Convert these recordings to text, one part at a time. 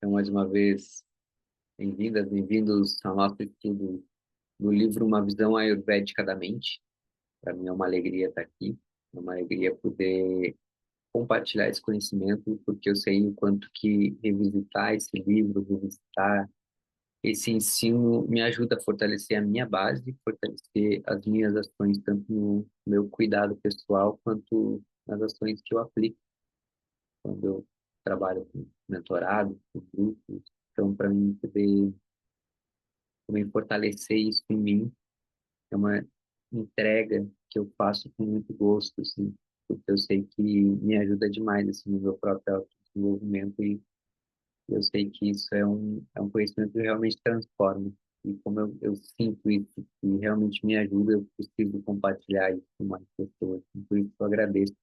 Então, mais uma vez, bem-vindas, bem-vindos ao nosso estudo do livro Uma Visão Ayurvédica da Mente. Para mim é uma alegria estar aqui, é uma alegria poder compartilhar esse conhecimento, porque eu sei o quanto que revisitar esse livro, revisitar esse ensino me ajuda a fortalecer a minha base, fortalecer as minhas ações, tanto no meu cuidado pessoal, quanto nas ações que eu aplico quando eu trabalho com mentorado, com grupos. Então, para mim poder também fortalecer isso em mim, é uma entrega que eu faço com muito gosto, assim, porque eu sei que me ajuda demais, assim, no meu próprio desenvolvimento e eu sei que isso é um conhecimento que realmente transforma. E como eu sinto isso, que realmente me ajuda, eu preciso compartilhar isso com mais pessoas. Então, por isso eu agradeço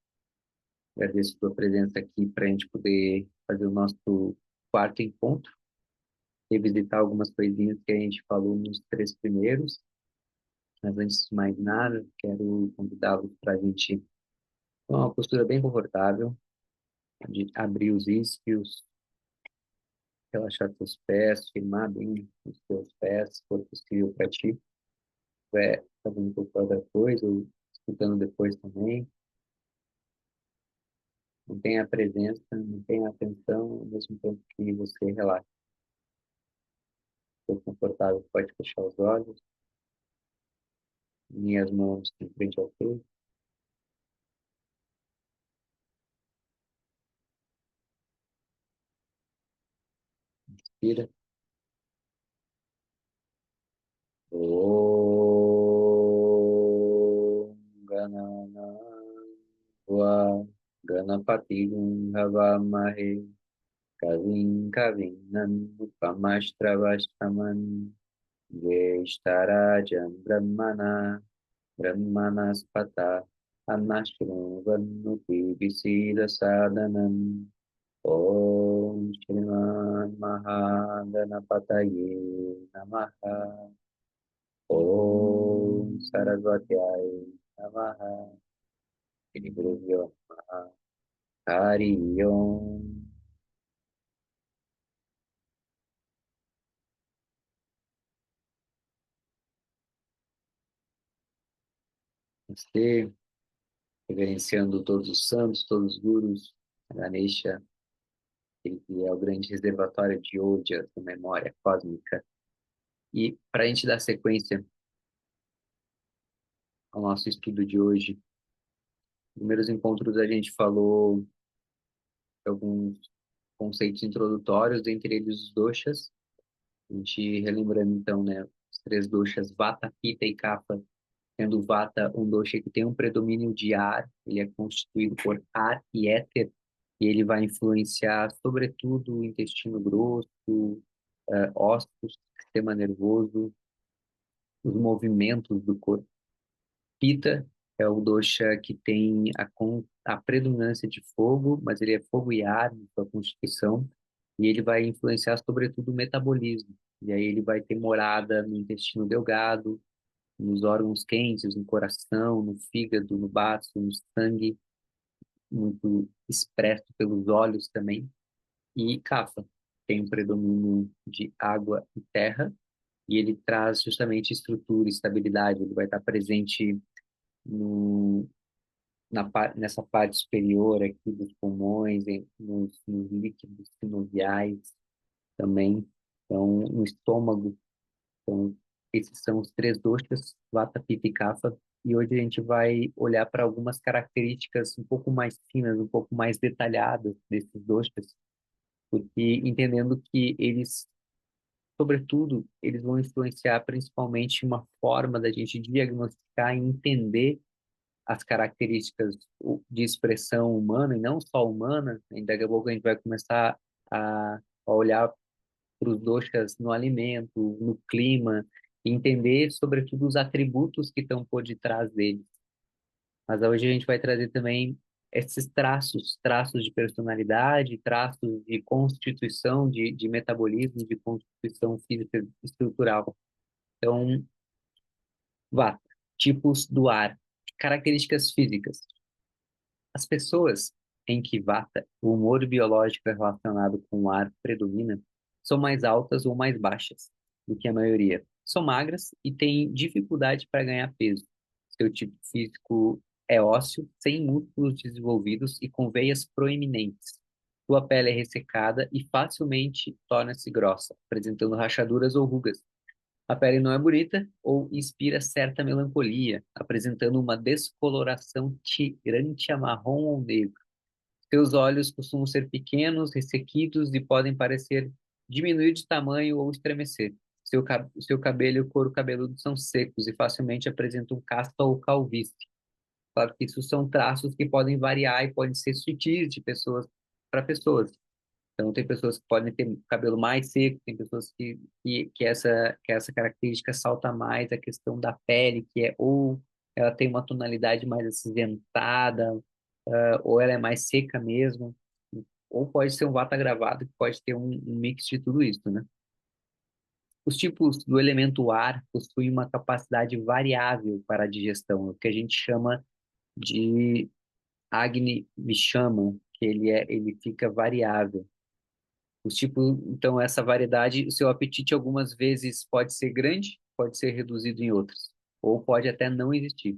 a sua presença aqui para a gente poder fazer o nosso quarto encontro, revisitar algumas coisinhas que a gente falou nos três primeiros. Mas antes de mais nada, quero convidá-los para a gente tomar uma postura bem confortável, de abrir os isquios, relaxar seus pés, firmar bem os seus pés, se for possível para ti. Se estiver fazendo qualquer outra coisa, ou escutando depois também, mantenha a presença, mantenha a atenção, ao mesmo tempo que você relaxa. Se for confortável, pode fechar os olhos, minhas mãos em frente ao peito, inspira. Om Ganana Tva Ganapati Havamahe Kavim Kavinam Jeshtarajam Brahmanaspata Anashruvanuti Visida Sadhanam Om Shriman Mahaganapataye Namaha Om Saraswatyaya Namaha Shri Guruvyo Namaha Hari Om. Namastê, reverenciando todos os santos, todos os gurus, Ganesha, ele que é o grande reservatório de Odia, da memória cósmica. E para a gente dar sequência ao nosso estudo de hoje, nos primeiros encontros a gente falou de alguns conceitos introdutórios, dentre eles os doshas. A gente relembrando então, né, os três doshas, Vata, Pitta e Kapha, sendo o Vata um dosha que tem um predomínio de ar, ele é constituído por ar e éter, e ele vai influenciar, sobretudo, o intestino grosso, ossos, sistema nervoso, os movimentos do corpo. Pitta é o dosha que tem a predominância de fogo, mas ele é fogo e ar na sua constituição, e ele vai influenciar, sobretudo, o metabolismo. E aí ele vai ter morada no intestino delgado, nos órgãos quentes, no coração, no fígado, no baço, no sangue, muito expresso pelos olhos também. E Kapha tem um predomínio de água e terra, e ele traz justamente estrutura, estabilidade, ele vai estar presente no, nessa parte superior aqui dos pulmões, nos líquidos sinoviais também, então no estômago. Então, esses são os três doshas, Vata, Pitta e Kapha, e hoje a gente vai olhar para algumas características um pouco mais finas, um pouco mais detalhadas desses doshas, porque entendendo que eles, sobretudo, eles vão influenciar principalmente uma forma da gente diagnosticar e entender as características de expressão humana, e não só humana, e daqui a pouco a gente vai começar a olhar para os doshas no alimento, no clima, e entender, sobretudo, os atributos que estão por detrás deles. Mas hoje a gente vai trazer também esses traços de personalidade, traços de constituição, de metabolismo, de constituição física estrutural. Então, vá, tipos do ar, características físicas. As pessoas em que vata, o humor biológico é relacionado com o ar predomina, são mais altas ou mais baixas do que a maioria. São magras e têm dificuldade para ganhar peso. Seu tipo físico é ósseo, sem músculos desenvolvidos e com veias proeminentes. Sua pele é ressecada e facilmente torna-se grossa, apresentando rachaduras ou rugas. A pele não é bonita ou inspira certa melancolia, apresentando uma descoloração tirante a marrom ou negro. Seus olhos costumam ser pequenos, ressequidos e podem parecer diminuir de tamanho ou estremecer. Seu cabelo e o couro cabeludo são secos e facilmente apresentam caspa ou calvície. Claro que isso são traços que podem variar e podem ser sutis de pessoas para pessoas. Então, tem pessoas que podem ter cabelo mais seco, tem pessoas que essa característica salta mais a questão da pele, que é ou ela tem uma tonalidade mais acinzentada, ou ela é mais seca mesmo, ou pode ser um vata gravado, que pode ter um mix de tudo isso, né? Os tipos do elemento ar possuem uma capacidade variável para a digestão, o que a gente chama de Agni Vishama, que ele fica variável. Os tipos, então, essa variedade, o seu apetite algumas vezes pode ser grande, pode ser reduzido em outras, ou pode até não existir.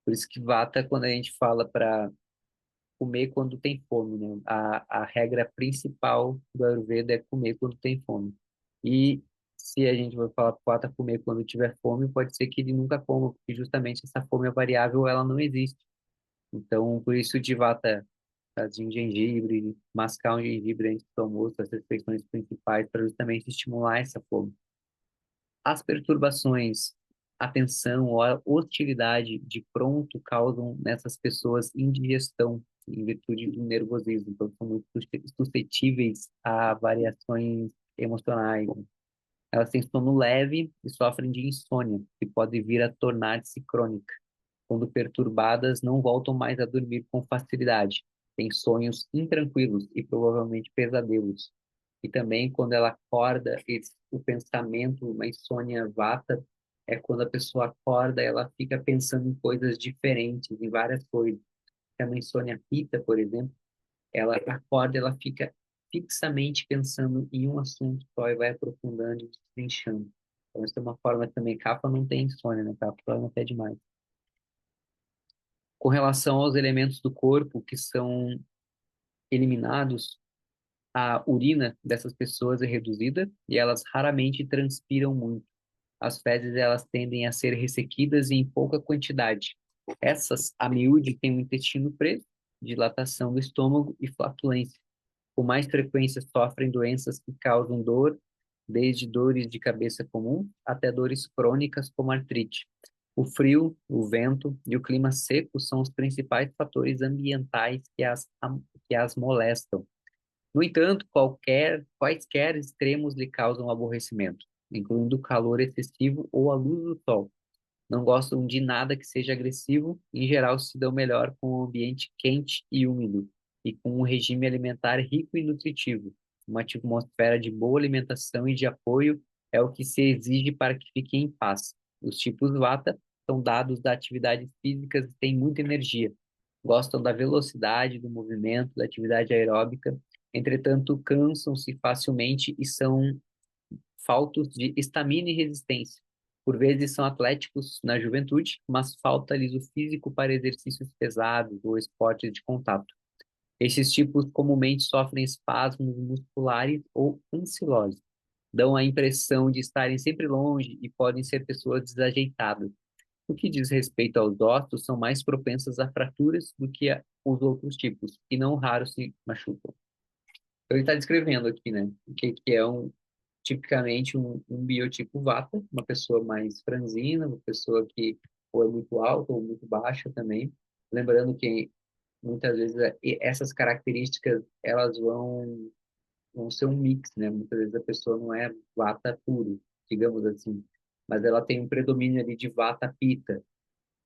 Por isso que vata, quando a gente fala para comer quando tem fome, né? A regra principal do Ayurveda é comer quando tem fome. E se a gente vai falar para o vata comer quando tiver fome, pode ser que ele nunca coma, porque justamente essa fome é variável, ela não existe. Então, por isso de vata fazer um gengibre, mascar um gengibre antes do almoço, as refeições principais, para justamente estimular essa fome. As perturbações, a tensão ou a hostilidade de pronto causam nessas pessoas indigestão em virtude do nervosismo, então são muito suscetíveis a variações emocionais. Elas têm sono leve e sofrem de insônia, que pode vir a tornar-se crônica. Quando perturbadas, não voltam mais a dormir com facilidade. Têm sonhos intranquilos e provavelmente pesadelos. E também, quando ela acorda, o pensamento, uma insônia vata, é quando a pessoa acorda, ela fica pensando em coisas diferentes, em várias coisas. É uma insônia pita, por exemplo, ela acorda, ela fica fixamente pensando em um assunto só e vai aprofundando e destrinchando. Então, essa é uma forma também. Kapha não tem insônia, né? Kapha dorme até demais. Com relação aos elementos do corpo que são eliminados, a urina dessas pessoas é reduzida e elas raramente transpiram muito. As fezes elas tendem a ser ressequidas e em pouca quantidade. Essas, a miúde, têm o intestino preso, dilatação do estômago e flatulência. Com mais frequência sofrem doenças que causam dor, desde dores de cabeça comum até dores crônicas como artrite. O frio, o vento e o clima seco são os principais fatores ambientais que as molestam. No entanto, quaisquer extremos lhe causam aborrecimento, incluindo o calor excessivo ou a luz do sol. Não gostam de nada que seja agressivo, em geral se dão melhor com um ambiente quente e úmido, e com um regime alimentar rico e nutritivo. Uma atmosfera de boa alimentação e de apoio é o que se exige para que fiquem em paz. Os tipos Vata são dados da atividade física e têm muita energia. Gostam da velocidade, do movimento, da atividade aeróbica. Entretanto, cansam-se facilmente e são faltos de estamina e resistência. Por vezes são atléticos na juventude, mas falta-lhes o físico para exercícios pesados ou esportes de contato. Esses tipos comumente sofrem espasmos musculares ou ancilose. Dão a impressão de estarem sempre longe e podem ser pessoas desajeitadas. No que diz respeito aos ossos, são mais propensas a fraturas do que os outros tipos, e não raro se machucam. Então, ele está descrevendo aqui, né, o que é tipicamente um biotipo Vata, uma pessoa mais franzina, uma pessoa que ou é muito alta ou muito baixa também. Lembrando que muitas vezes essas características elas vão ser um mix, né? Muitas vezes a pessoa não é Vata puro, digamos assim, mas ela tem um predomínio ali de Vata Pitta,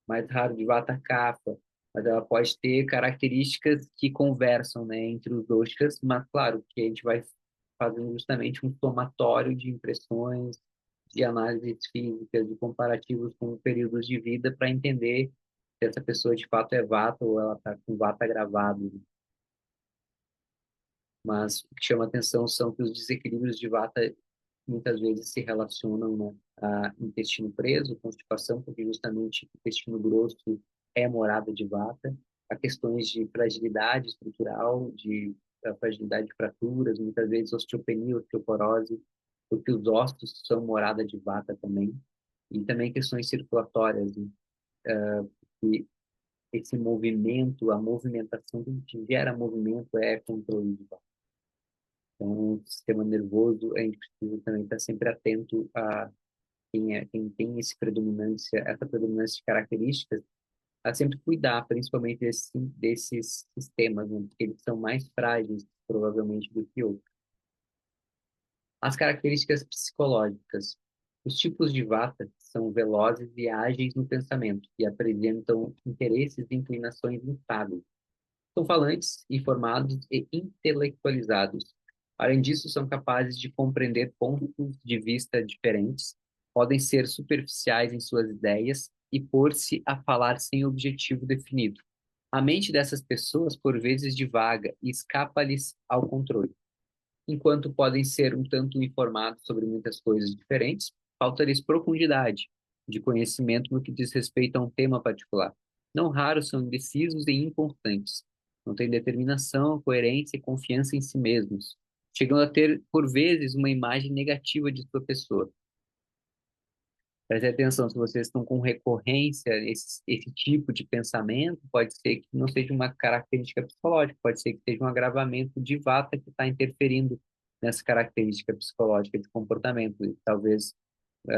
mais raro de Vata Kapha, mas ela pode ter características que conversam, né, entre os doshas, mas claro que a gente vai fazendo justamente um somatório de impressões, de análises físicas, de comparativos com períodos de vida para entender se essa pessoa de fato é Vata ou ela está com Vata gravado. mas o que chama atenção são que os desequilíbrios de Vata muitas vezes se relacionam, né, a intestino preso, constipação, porque justamente o intestino grosso é a morada de Vata, a questões de fragilidade estrutural, de fragilidade de fraturas, muitas vezes osteopenia, osteoporose, porque os ossos são morada de Vata também, e também questões circulatórias, né, que esse movimento, a movimentação que gera movimento é controle de Vata. Então, o sistema nervoso, a gente precisa também estar sempre atento a quem tem essa predominância de características, a sempre cuidar, principalmente desses sistemas, né? Porque eles são mais frágeis, provavelmente, do que outros. As características psicológicas. Os tipos de vata são velozes e ágeis no pensamento e apresentam interesses e inclinações instáveis. São falantes, informados e intelectualizados. Além disso, são capazes de compreender pontos de vista diferentes, podem ser superficiais em suas ideias e pôr-se a falar sem objetivo definido. A mente dessas pessoas, por vezes, divaga e escapa-lhes ao controle. Enquanto podem ser um tanto informados sobre muitas coisas diferentes, falta-lhes profundidade de conhecimento no que diz respeito a um tema particular. Não raros são indecisos e inconstantes. Não têm determinação, coerência e confiança em si mesmos, chegando a ter, por vezes, uma imagem negativa de sua pessoa. Preste atenção, se vocês estão com recorrência, esse tipo de pensamento, pode ser que não seja uma característica psicológica, pode ser que seja um agravamento de vata que está interferindo nessa característica psicológica de comportamento. E talvez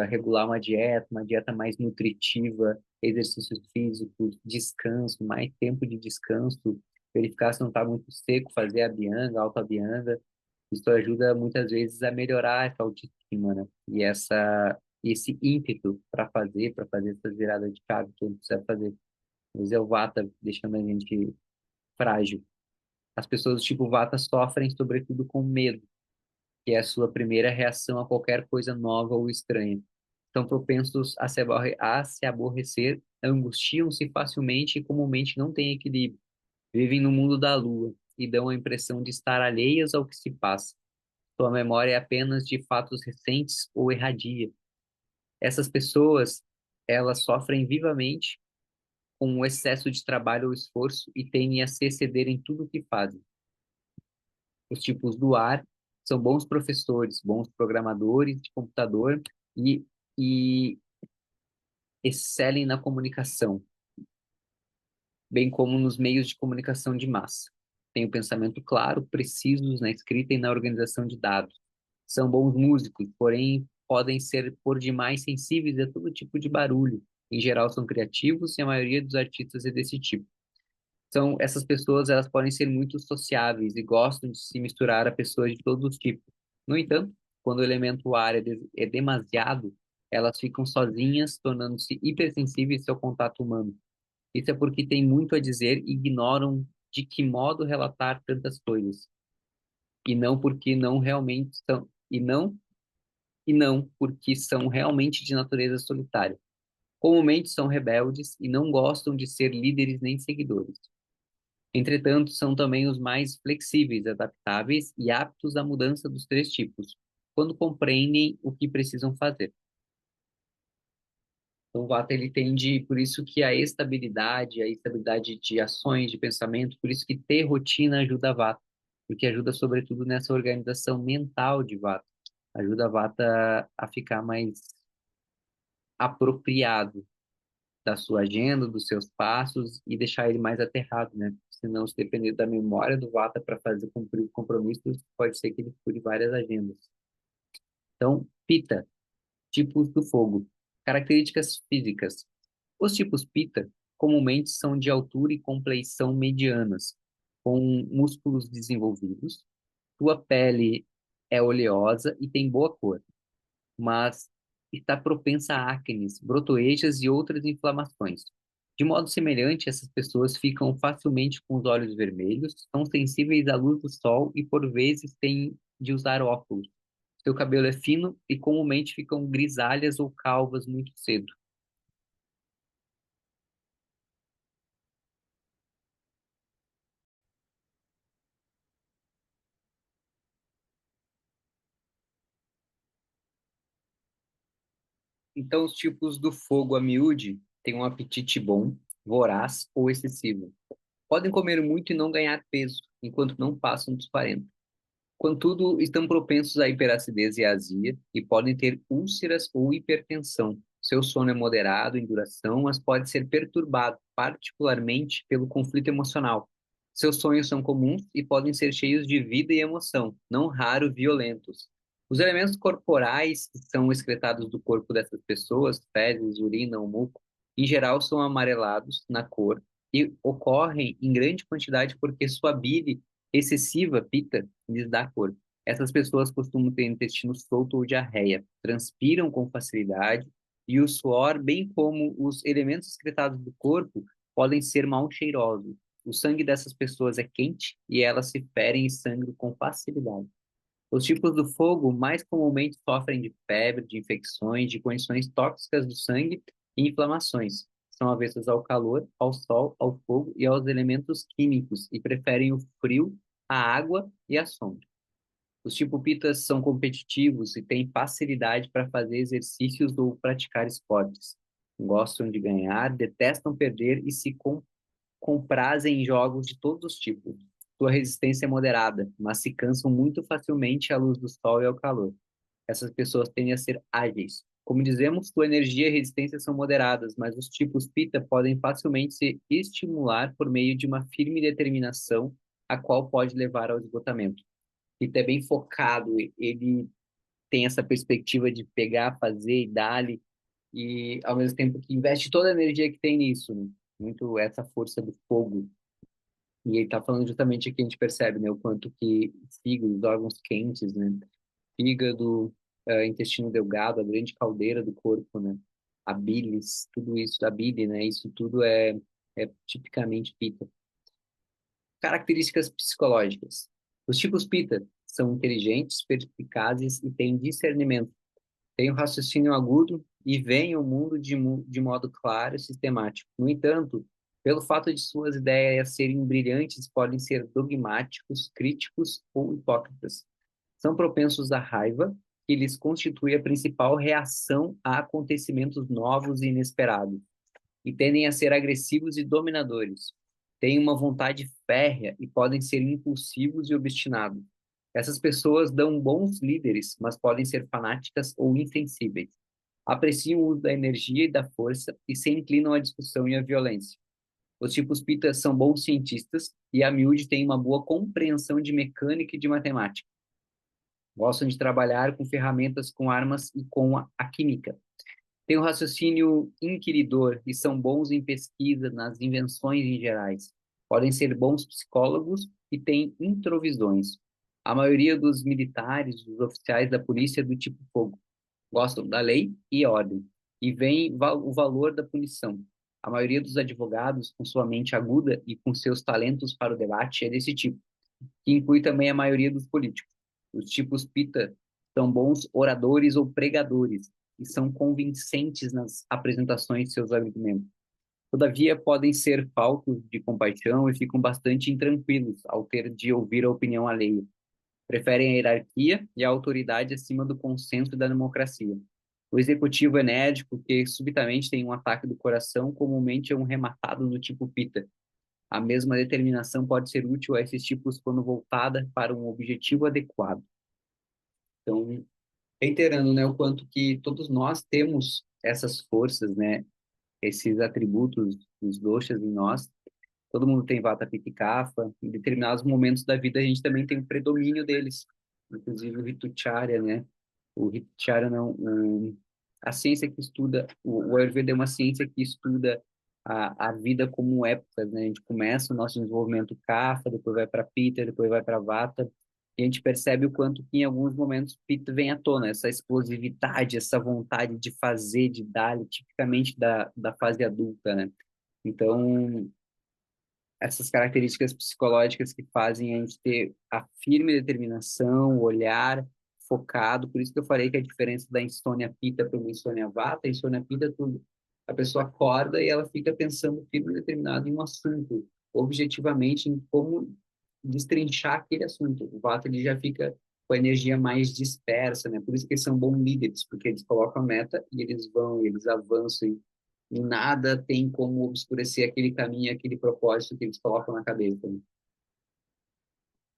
regular uma dieta mais nutritiva, exercícios físicos, descanso, mais tempo de descanso, verificar se não está muito seco, fazer a bianga, auto-bianga. Isso ajuda muitas vezes a melhorar essa autoestima, né? Esse ímpeto para fazer essas viradas de chave que a gente precisa fazer. Às vezes é o Vata deixando a gente frágil. As pessoas do tipo Vata sofrem sobretudo com medo, que é a sua primeira reação a qualquer coisa nova ou estranha. Estão propensos a se aborrecer, angustiam-se facilmente e comumente não têm equilíbrio. Vivem no mundo da lua e dão a impressão de estar alheias ao que se passa. Sua memória é apenas de fatos recentes ou erradia. Essas pessoas, elas sofrem vivamente com o excesso de trabalho ou esforço e tendem a se exceder em tudo o que fazem. Os tipos do ar são bons professores, bons programadores de computador e, e excelem na comunicação, bem como nos meios de comunicação de massa. Têm o pensamento claro, precisos na escrita e na organização de dados. São bons músicos, porém podem ser por demais sensíveis a todo tipo de barulho. Em geral, são criativos e a maioria dos artistas é desse tipo. Essas pessoas, elas podem ser muito sociáveis e gostam de se misturar a pessoas de todos os tipos. No entanto, quando o elemento ar é demasiado, elas ficam sozinhas, tornando-se hipersensíveis ao contato humano. Isso é porque têm muito a dizer e ignoram de que modo relatar tantas coisas, e não porque não realmente são, e não porque são realmente de natureza solitária. Comumente são rebeldes e não gostam de ser líderes nem seguidores. Entretanto, são também os mais flexíveis, adaptáveis e aptos à mudança dos três tipos, quando compreendem o que precisam fazer. Então, o Vata, ele tende, por isso que a estabilidade de ações, de pensamento, por isso que ter rotina ajuda a Vata, porque ajuda sobretudo nessa organização mental de Vata, ajuda a Vata a ficar mais apropriado da sua agenda, dos seus passos e deixar ele mais aterrado, né? Senão, se depender da memória do Vata para fazer cumprir compromissos, pode ser que ele fure várias agendas. Então, Pitta, tipos do fogo. Características físicas. Os tipos Pitta comumente são de altura e compleição medianas, com músculos desenvolvidos. Sua pele é oleosa e tem boa cor, mas está propensa a acnes, brotoejas e outras inflamações. De modo semelhante, essas pessoas ficam facilmente com os olhos vermelhos, são sensíveis à luz do sol e, por vezes, têm de usar óculos. Seu cabelo é fino e comumente ficam grisalhas ou calvas muito cedo. Então, os tipos do fogo a miúde têm um apetite bom, voraz ou excessivo. Podem comer muito e não ganhar peso, enquanto não passam dos 40. Contudo, estão propensos à hiperacidez e azia e podem ter úlceras ou hipertensão. Seu sono é moderado em duração, mas pode ser perturbado, particularmente pelo conflito emocional. Seus sonhos são comuns e podem ser cheios de vida e emoção, não raro violentos. Os elementos corporais que são excretados do corpo dessas pessoas, fezes, urina ou muco, em geral são amarelados na cor e ocorrem em grande quantidade porque sua bile excessiva, pita, lhes dá cor. Essas pessoas costumam ter intestino solto ou diarreia, transpiram com facilidade e o suor, bem como os elementos excretados do corpo, podem ser mal cheirosos. O sangue dessas pessoas é quente e elas se ferem e sangram com facilidade. Os tipos do fogo mais comumente sofrem de febre, de infecções, de condições tóxicas do sangue e inflamações. São avessos ao calor, ao sol, ao fogo e aos elementos químicos e preferem o frio, a água e a sombra. Os tipo pitas são competitivos e têm facilidade para fazer exercícios ou praticar esportes. Gostam de ganhar, detestam perder e se comprazem em jogos de todos os tipos. Sua resistência é moderada, mas se cansam muito facilmente à luz do sol e ao calor. Essas pessoas tendem a ser ágeis. Como dizemos, sua energia e resistência são moderadas, mas os tipos Pitta podem facilmente se estimular por meio de uma firme determinação, a qual pode levar ao esgotamento. Pitta é bem focado, ele tem essa perspectiva de pegar, fazer e dar-lhe, e ao mesmo tempo que investe toda a energia que tem nisso, né? Muito essa força do fogo. E ele está falando justamente aqui, a gente percebe, né, o quanto que o fígado, os órgãos quentes, né, fígado, intestino delgado, a grande caldeira do corpo, né, a bilis, tudo isso, a bile, né, isso tudo é tipicamente pita. Características psicológicas. Os tipos pita são inteligentes, perspicazes e têm discernimento. Têm um raciocínio agudo e veem o mundo de modo claro e sistemático. No entanto, pelo fato de suas ideias serem brilhantes, podem ser dogmáticos, críticos ou hipócritas. São propensos à raiva, que lhes constitui a principal reação a acontecimentos novos e inesperados, e tendem a ser agressivos e dominadores. Têm uma vontade férrea e podem ser impulsivos e obstinados. Essas pessoas dão bons líderes, mas podem ser fanáticas ou insensíveis. Apreciam o uso da energia e da força e se inclinam à discussão e à violência. Os tipos pitas são bons cientistas e a miúde tem uma boa compreensão de mecânica e de matemática. Gostam de trabalhar com ferramentas, com armas e com a química. Têm um raciocínio inquiridor e são bons em pesquisa, nas invenções em gerais. Podem ser bons psicólogos e têm introvisões. A maioria dos militares, dos oficiais da polícia é do tipo fogo. Gostam da lei e ordem e veem o valor da punição. A maioria dos advogados, com sua mente aguda e com seus talentos para o debate, é desse tipo, que inclui também a maioria dos políticos. Os tipos pita são bons oradores ou pregadores e são convincentes nas apresentações de seus argumentos. Todavia, podem ser faltos de compaixão e ficam bastante intranquilos ao ter de ouvir a opinião alheia. Preferem a hierarquia e a autoridade acima do consenso e da democracia. O executivo enérgico, que subitamente tem um ataque do coração, comumente é um rematado do tipo pita. A mesma determinação pode ser útil a esses tipos quando voltada para um objetivo adequado. Então, reiterando, né, o quanto que todos nós temos essas forças, né, esses atributos dos doshas em nós. Todo mundo tem vata, pitta e kapha. Em determinados momentos da vida a gente também tem o predomínio deles. Inclusive o Ritucharya, né? O Ritucharya não, a ciência que estuda, o Ayurveda é uma ciência que estuda a vida como épocas, né? A gente começa o nosso desenvolvimento kapha, depois vai para pitta, depois vai para vata, e a gente percebe o quanto que em alguns momentos pitta vem à tona, essa explosividade, essa vontade de fazer, de dar, tipicamente da fase adulta, né? Então, essas características psicológicas que fazem a gente ter a firme determinação, o olhar focado. Por isso que eu falei que a diferença da insônia pita para uma insônia vata, a insônia pita, tudo. A pessoa acorda e ela fica pensando firme e determinado em um assunto, objetivamente em como destrinchar aquele assunto. O vata ele já fica com a energia mais dispersa, né? Por isso que eles são bons líderes, porque eles colocam a meta e eles vão, eles avançam e nada tem como obscurecer aquele caminho, aquele propósito que eles colocam na cabeça, né?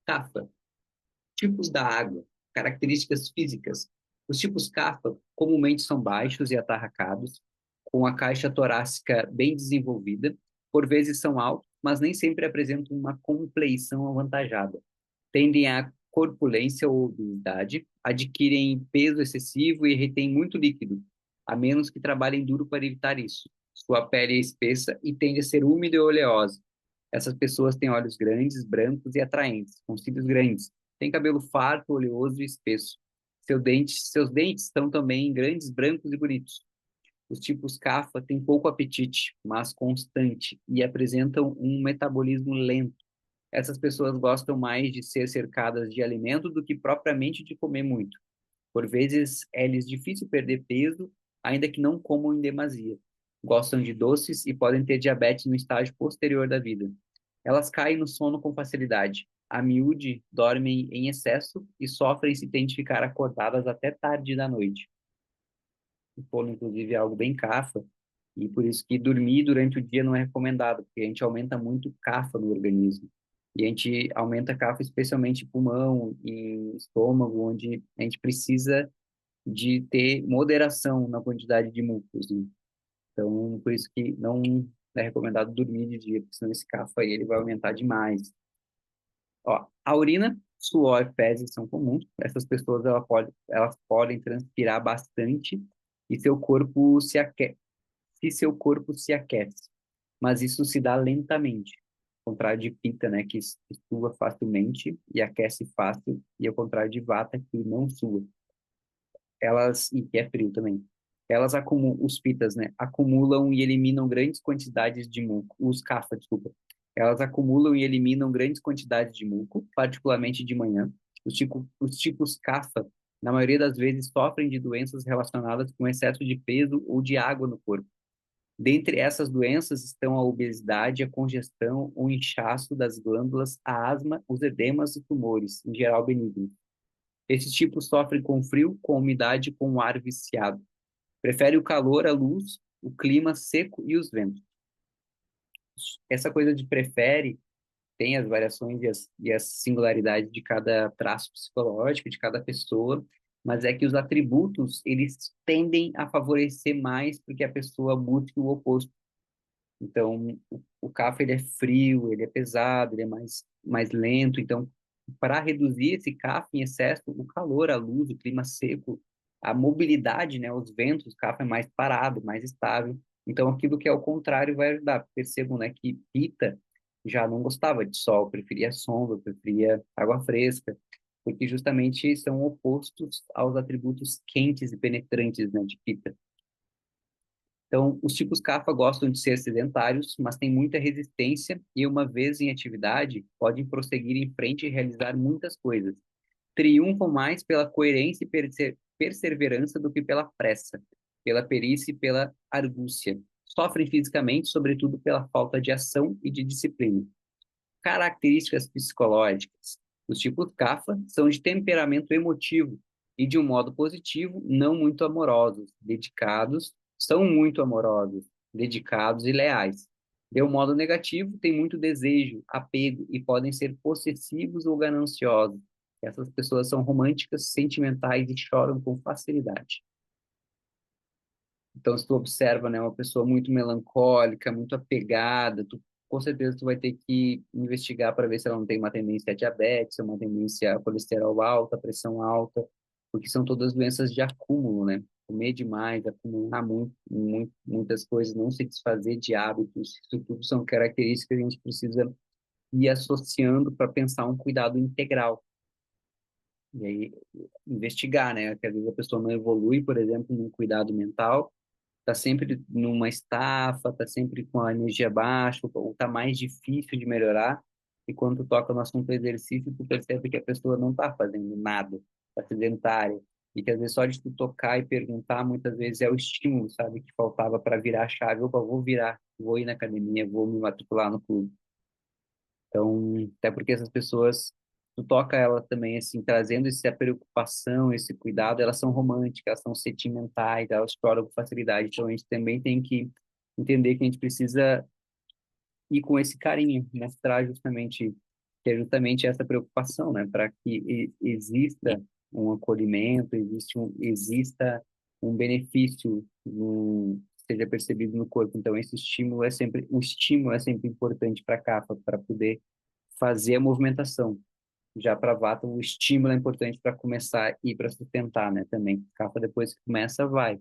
Kapha, tipos da água, características físicas. Os tipos Kapha comumente são baixos e atarracados, com a caixa torácica bem desenvolvida, por vezes são altos, mas nem sempre apresentam uma compleição avantajada. Tendem à corpulência ou obesidade, adquirem peso excessivo e retêm muito líquido, a menos que trabalhem duro para evitar isso. Sua pele é espessa e tende a ser úmida e oleosa. Essas pessoas têm olhos grandes, brancos e atraentes, com cílios grandes. Têm cabelo farto, oleoso e espesso. Seus dentes estão também grandes, brancos e bonitos. Os tipos CAFA têm pouco apetite, mas constante, e apresentam um metabolismo lento. Essas pessoas gostam mais de ser cercadas de alimento do que propriamente de comer muito. Por vezes, é-lhes difícil perder peso, ainda que não comam em demasia. Gostam de doces e podem ter diabetes no estágio posterior da vida. Elas caem no sono com facilidade. A miúde dormem em excesso e sofrem se têm de ficar acordadas até tarde da noite. O sono, inclusive, é algo bem cafa, e por isso que dormir durante o dia não é recomendado, porque a gente aumenta muito cafa no organismo. E a gente aumenta cafa especialmente em pulmão e estômago, onde a gente precisa de ter moderação na quantidade de mucos, né? Então, por isso que não é recomendado dormir de dia, porque senão esse cafa aí ele vai aumentar demais. Ó, a urina, suor e fezes são comuns. Essas pessoas elas podem transpirar bastante e seu corpo se aquece, se seu corpo se aquece. Mas isso se dá lentamente. Ao contrário de Pita, né, que sua facilmente e aquece fácil, e ao contrário de Vata, que não sua. E que é frio também. Os pitas, né, acumulam e eliminam grandes quantidades de muco, os kapha, desculpa. Elas acumulam e eliminam grandes quantidades de muco, particularmente de manhã. Os tipos kapha, na maioria das vezes, sofrem de doenças relacionadas com excesso de peso ou de água no corpo. Dentre essas doenças estão a obesidade, a congestão, o inchaço das glândulas, a asma, os edemas e tumores, em geral benignos. Esses tipos sofrem com frio, com umidade e com o ar viciado. Prefere o calor, a luz, o clima seco e os ventos. Essa coisa de prefere tem as variações e as singularidades de cada traço psicológico, de cada pessoa, mas é que os atributos, eles tendem a favorecer mais porque a pessoa busque o oposto. Então, o café ele é frio, ele é pesado, ele é mais lento. Então, para reduzir esse café em excesso, o calor, a luz, o clima seco, a mobilidade, né, os ventos, o café é mais parado, mais estável. Então, aquilo que é o contrário vai ajudar. Percebam, né, que Pita já não gostava de sol, preferia sombra, preferia água fresca, porque justamente são opostos aos atributos quentes e penetrantes, né, de Pita. Então, os tipos Kapha gostam de ser sedentários, mas têm muita resistência e, uma vez em atividade, podem prosseguir em frente e realizar muitas coisas. Triunfam mais pela coerência e perseverança do que pela pressa, pela perícia e pela argúcia. Sofrem fisicamente, sobretudo pela falta de ação e de disciplina. Características psicológicas. Os tipos Kapha são de temperamento emotivo e, de um modo positivo, não muito amorosos, dedicados, são muito amorosos, dedicados e leais. De um modo negativo, têm muito desejo, apego e podem ser possessivos ou gananciosos. Essas pessoas são românticas, sentimentais e choram com facilidade. Então, se tu observa, né, uma pessoa muito melancólica, muito apegada, com certeza tu vai ter que investigar para ver se ela não tem uma tendência a diabetes, uma tendência a colesterol alta, pressão alta, porque são todas doenças de acúmulo, né? Comer demais, acumular muitas coisas, não se desfazer de hábitos, isso tudo são características que a gente precisa ir associando para pensar um cuidado integral. E aí, investigar, né? Que às vezes a pessoa não evolui, por exemplo, num cuidado mental, tá sempre numa estafa, tá sempre com a energia baixa, ou tá mais difícil de melhorar. E quando tu toca no assunto do exercício, tu percebe que a pessoa não tá fazendo nada, tá sedentária. E que às vezes só de tu tocar e perguntar, muitas vezes é o estímulo, sabe, que faltava para virar a chave. Opa, vou virar, vou ir na academia, vou me matricular no clube. Então, até porque essas pessoas tu toca ela também, assim, trazendo essa preocupação, esse cuidado, elas são românticas, elas são sentimentais, elas choram com facilidade. Então, a gente também tem que entender que a gente precisa ir com esse carinho, mostrar justamente, que é justamente essa preocupação, né? Para que exista um acolhimento, exista um benefício, seja percebido no corpo. Então, o estímulo é sempre importante para a capa, para poder fazer a movimentação. Já para vata, o estímulo é importante para começar e para sustentar, né? Também. Capa depois que começa, vai.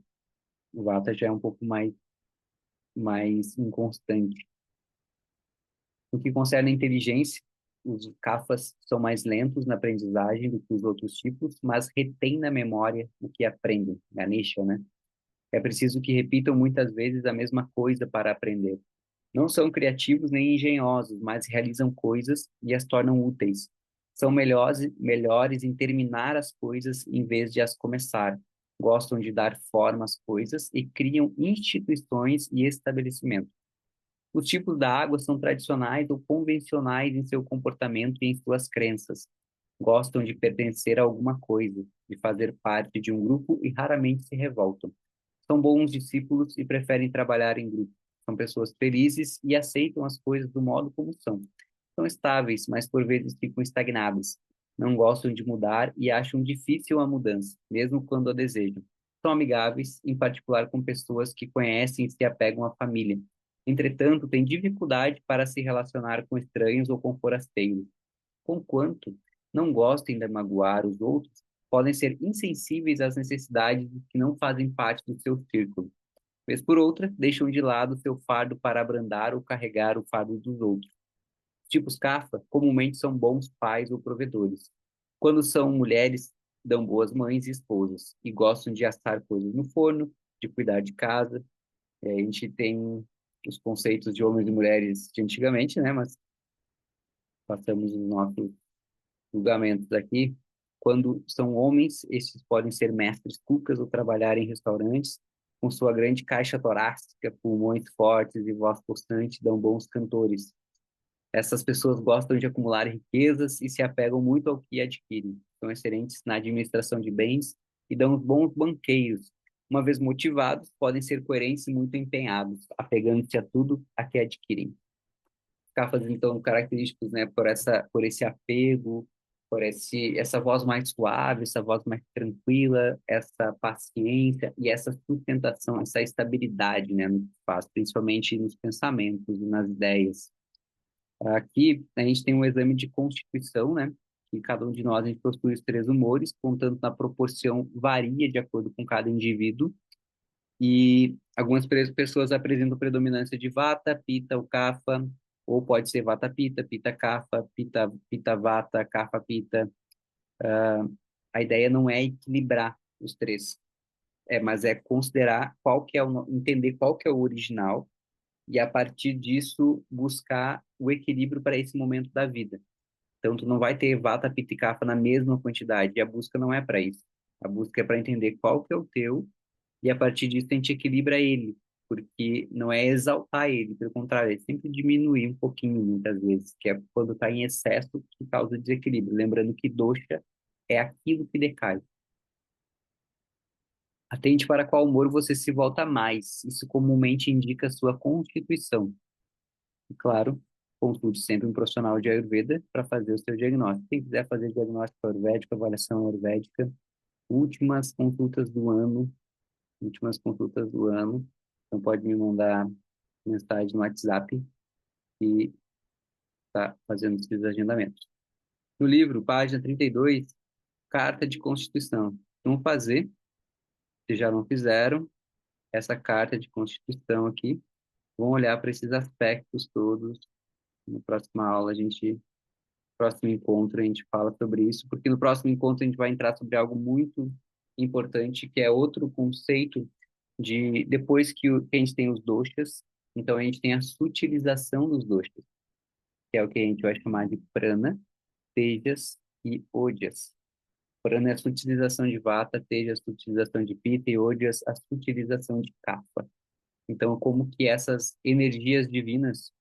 O vata já é um pouco mais inconstante. No que concerne a inteligência, os Kafas são mais lentos na aprendizagem do que os outros tipos, mas retêm na memória o que aprendem. Ganesha, né? É preciso que repitam muitas vezes a mesma coisa para aprender. Não são criativos nem engenhosos, mas realizam coisas e as tornam úteis. São melhores em terminar as coisas em vez de as começar. Gostam de dar forma às coisas e criam instituições e estabelecimentos. Os tipos da água são tradicionais ou convencionais em seu comportamento e em suas crenças. Gostam de pertencer a alguma coisa, de fazer parte de um grupo e raramente se revoltam. São bons discípulos e preferem trabalhar em grupo. São pessoas felizes e aceitam as coisas do modo como são. São estáveis, mas por vezes ficam estagnadas. Não gostam de mudar e acham difícil a mudança, mesmo quando a desejam. São amigáveis, em particular com pessoas que conhecem e se apegam à família. Entretanto, têm dificuldade para se relacionar com estranhos ou com forasteiros. Conquanto não gostem de magoar os outros, podem ser insensíveis às necessidades dos que não fazem parte do seu círculo. Vez por outra, deixam de lado seu fardo para abrandar ou carregar o fardo dos outros. Tipos Kapha comumente são bons pais ou provedores. Quando são mulheres, dão boas mães e esposas e gostam de assar coisas no forno, de cuidar de casa. A gente tem os conceitos de homens e mulheres de antigamente, né? Mas passamos os nossos julgamentos aqui. Quando são homens, estes podem ser mestres cucas ou trabalhar em restaurantes. Com sua grande caixa torácica, pulmões fortes e voz possante, dão bons cantores. Essas pessoas gostam de acumular riquezas e se apegam muito ao que adquirem. São excelentes na administração de bens e dão bons banqueiros. Uma vez motivados, podem ser coerentes e muito empenhados, apegando-se a tudo a que adquirem. Cafas, então, característicos, né, por esse apego, essa voz mais suave, essa voz mais tranquila, essa paciência e essa sustentação, essa estabilidade, né, no que faz, principalmente nos pensamentos e nas ideias. Aqui a gente tem um exame de constituição, né, que cada um de nós a gente possui os três humores, contanto na proporção varia de acordo com cada indivíduo, e algumas pessoas apresentam predominância de Vata, Pitta ou Kapha, ou pode ser Vata Pitta, Pitta Kapha, Pitta Vata, Kapha Pitta. A ideia não é equilibrar os três, mas é considerar entender qual que é o original e a partir disso buscar o equilíbrio para esse momento da vida. Então tu não vai ter Vata, Pitta e Kapha na mesma quantidade, e a busca não é para isso. A busca é para entender qual que é o teu e a partir disso a gente equilibra ele, porque não é exaltar ele, pelo contrário, é sempre diminuir um pouquinho, muitas vezes, que é quando está em excesso que causa desequilíbrio. Lembrando que dosha é aquilo que decai. Atente para qual humor você se volta mais. Isso comumente indica a sua constituição. E, claro, consulte sempre um profissional de Ayurveda para fazer o seu diagnóstico. Quem quiser fazer diagnóstico ayurvédico, avaliação ayurvédica, últimas consultas do ano, últimas consultas do ano. Então pode me mandar mensagem no WhatsApp e tá fazendo esses agendamentos. No livro, página 32, Carta de Constituição. Vamos fazer, se já não fizeram, essa carta de Constituição aqui. Vamos olhar para esses aspectos todos. Na próxima aula, próximo encontro, a gente fala sobre isso, porque no próximo encontro a gente vai entrar sobre algo muito importante, que é outro conceito de depois que a gente tem os doshas, então a gente tem a sutilização dos doshas, que é o que a gente vai chamar de prana, tejas e ojas. Prana é a sutilização de vata, tejas a sutilização de pitta e ojas a sutilização de kapha. Então, como que essas energias divinas,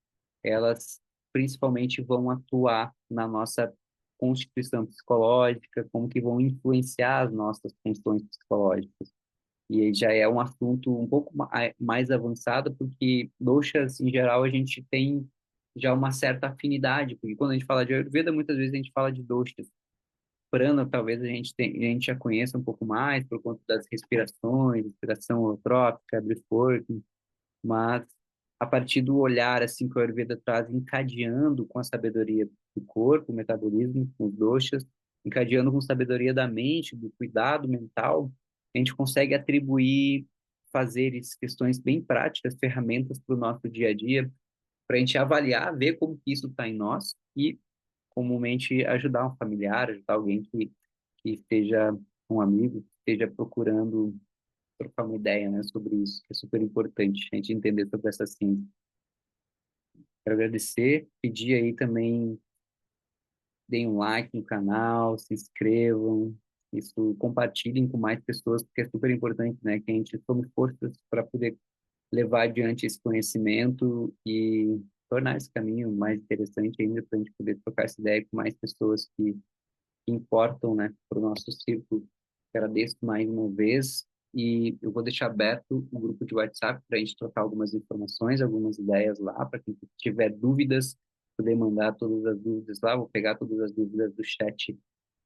elas principalmente vão atuar na nossa constituição psicológica, como que vão influenciar as nossas funções psicológicas. E aí já é um assunto um pouco mais avançado, porque doshas, em geral, a gente tem já uma certa afinidade, porque quando a gente fala de Ayurveda, muitas vezes a gente fala de doshas. Prana, talvez a gente já conheça um pouco mais por conta das respirações, respiração holotrópica, breathwork, mas a partir do olhar assim que o Ayurveda traz, encadeando com a sabedoria do corpo, o metabolismo, com os doshas, encadeando com a sabedoria da mente, do cuidado mental, a gente consegue atribuir fazeres, questões bem práticas, ferramentas para o nosso dia a dia, para a gente avaliar, ver como que isso está em nós e comumente ajudar um familiar, ajudar alguém que esteja um amigo, que esteja procurando trocar uma ideia, né, sobre isso, que é super importante a gente entender sobre essa ciência. Quero agradecer, pedir aí também, deem um like no canal, se inscrevam, isso, compartilhem com mais pessoas, porque é super importante, né, que a gente tome forças para poder levar adiante esse conhecimento e tornar esse caminho mais interessante ainda, para a gente poder trocar essa ideia com mais pessoas que importam, né, para o nosso círculo. Agradeço mais uma vez e eu vou deixar aberto o grupo de WhatsApp para a gente trocar algumas informações, algumas ideias lá, para quem tiver dúvidas, poder mandar todas as dúvidas lá. Vou pegar todas as dúvidas do chat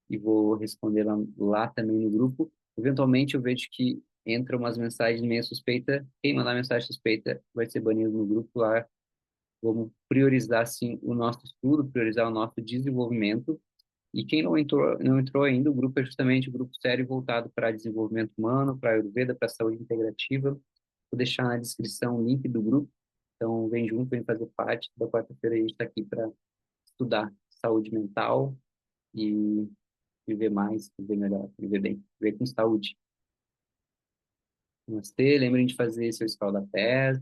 e vou responder lá também no grupo. Eventualmente eu vejo que entra umas mensagens meio suspeitas. Quem mandar mensagem suspeita vai ser banido no grupo lá. Vamos priorizar, sim, o nosso estudo, priorizar o nosso desenvolvimento e quem não entrou ainda, o grupo é justamente o grupo sério voltado para desenvolvimento humano, para Ayurveda, para saúde integrativa. Vou deixar na descrição o link do grupo. Então, vem junto, vem fazer parte. Da quarta-feira a gente está aqui para estudar saúde mental e viver mais, viver melhor, viver bem, viver com saúde. Namastê, lembrem de fazer seu escal da pés,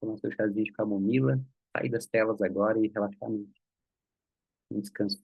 tomar seu chazinho de camomila, sair das telas agora e relaxar muito. Um descanso.